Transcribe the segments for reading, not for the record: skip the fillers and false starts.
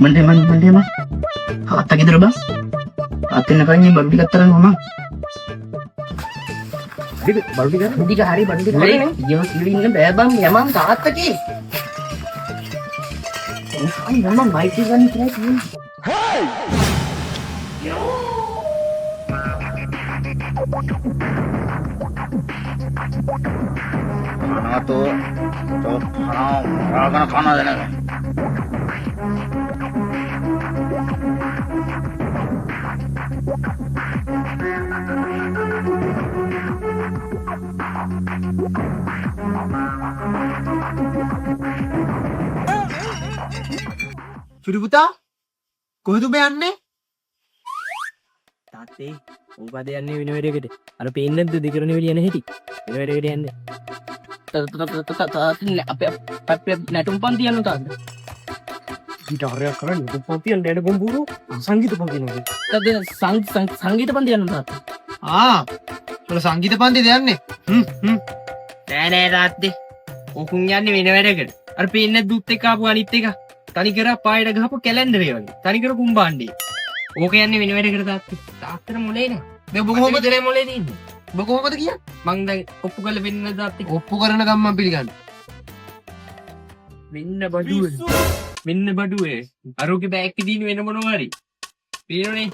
Mandi mah. Ata gitu bang. Atin na kanya baru dikataran mama. baru 3 hari nih. Iya silihin na bebang ya mam saat lagi. Ay memang baik juga nih kira-kira. Mana tuh? Tuh, kana deh. සුදු පුතා කොහෙද ඔබ යන්නේ? තාත්තේ උඹද යන්නේ වෙන වැඩකට. අර පේන්නේ නැද්ද දෙකරණ වෙලිය යන හැටි. වෙන වැඩකට යන්නේ. අපේ නැටුම් පන්ති යනවා තාත්ත. ගිටාරයක් කරන්නේ නැටුම් පන්ති යන්නේ නේද ගොම්බුරු? සංගීත පන්ති නේද? සංගීත පන්ති යනවා තාත්ත. ඔල සංගීත පන්තිද යන්නේ? නෑ තාත්තේ. ඔකුන් යන්නේ වෙන වැඩකට. අර පේන්නේ දුත් එක්ක ආපු අනිත් එක. තනිකර පායට ගහපු කැලෙන්ඩරේ වගේ. තනිකර කුම්බාණ්ඩේ. ඕක යන්නේ වෙන වැඩකට තාත්තේ. තාත්තට මොලේ නෑ. මේ ඔබ කොහොමද දෙලේ මොලේ තියෙන්නේ? ඔබ කොහොමද කියන්නේ? මං දැන් ඔප්පු කරලා වෙන්න තාත්තේ. ඔප්පු කරන ගම් මම පිළිගන්නේ. මෙන්න බඩුවේ. අරෝගේ බෑග් එකේ දින වෙන මොනවා හරි. පේනෝනේ.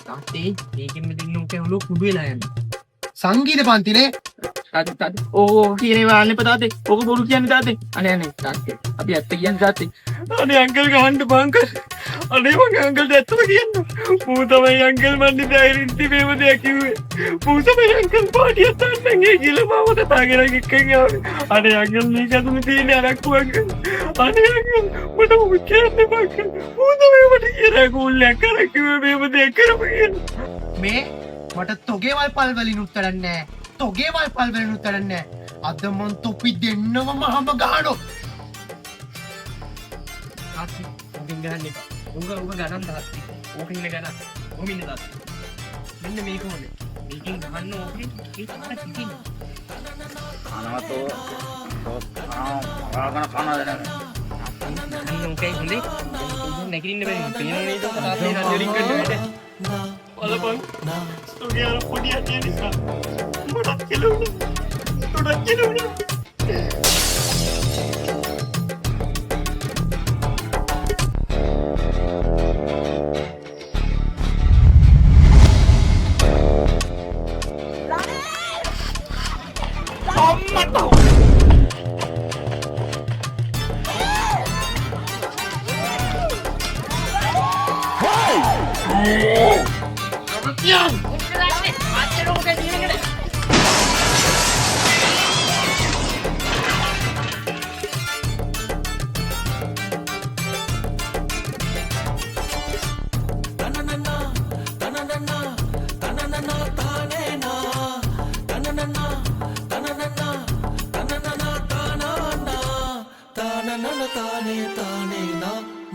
තාත්තේ මේකෙන් මෙදින්න උකේ ඔලුව කුඩු වෙලා යන්නේ. සංගීත පන්තිනේ. තාත්තේ ඕ කියන්නේ වාන්නේ තාත්තේ. ඕක බොරු කියන්නේ තාත්තේ. අනේ තාත්තේ. අපි ඇත්ත කියන්නේ තාත්තේ. අනේ අංකල් ගහන්න බංකල්. අනේ මගේ අංකල්ට ඇත්තම කියන්න. මූ තමයි අංකල් මන්නේ ඩයරින් තිබේම දෙයක් කිව්වේ. මූ තමයි අංකල් පාටියක් තාත්තන් ගේ කියලා මාව කතාගෙන එක්කන් ආවේ. අනේ අංකල් මේක අතුනේ තියෙන අරක්කු අංකල්. අනේ අංකල් මට මොකද කියන්නේ බංකල්. මූ තමයි මට කියලා කෝල්ලයක් කරා කිව්වේ මේම දෙයක් කරපු කියලා. මේ මට තොගේවල් පල් වලින් උත්තරන්නේ නැහැ. තොගේවල් පල් වලින් උත්තරන්නේ නැහැ. අද මන් තොපි දෙන්නම මහම ගහනවා. තාත්තේ ඕකෙන් ගහන්න එපා. උංග ගණන් තාත්තේ. ඕකෙන් ගණන්. ඕම ඉන්න තාත්තේ. මෙන්න මේක ඕනේ. මේකෙන් ගහන්න ඕකේ. ඒක තමයි සිටින්නේ. Mana tuh? Tuh, kana deh. අන්න ඕකයි හොඳේ. නැගිටින්න බැරි. පේනෝ නේද? තාත්තේ රජරින් කරන්න වැඩ. බලපන්. ඔගේ අර පොඩි අතිය නිසා. මටත් කෙලුණා.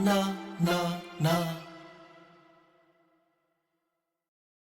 na na na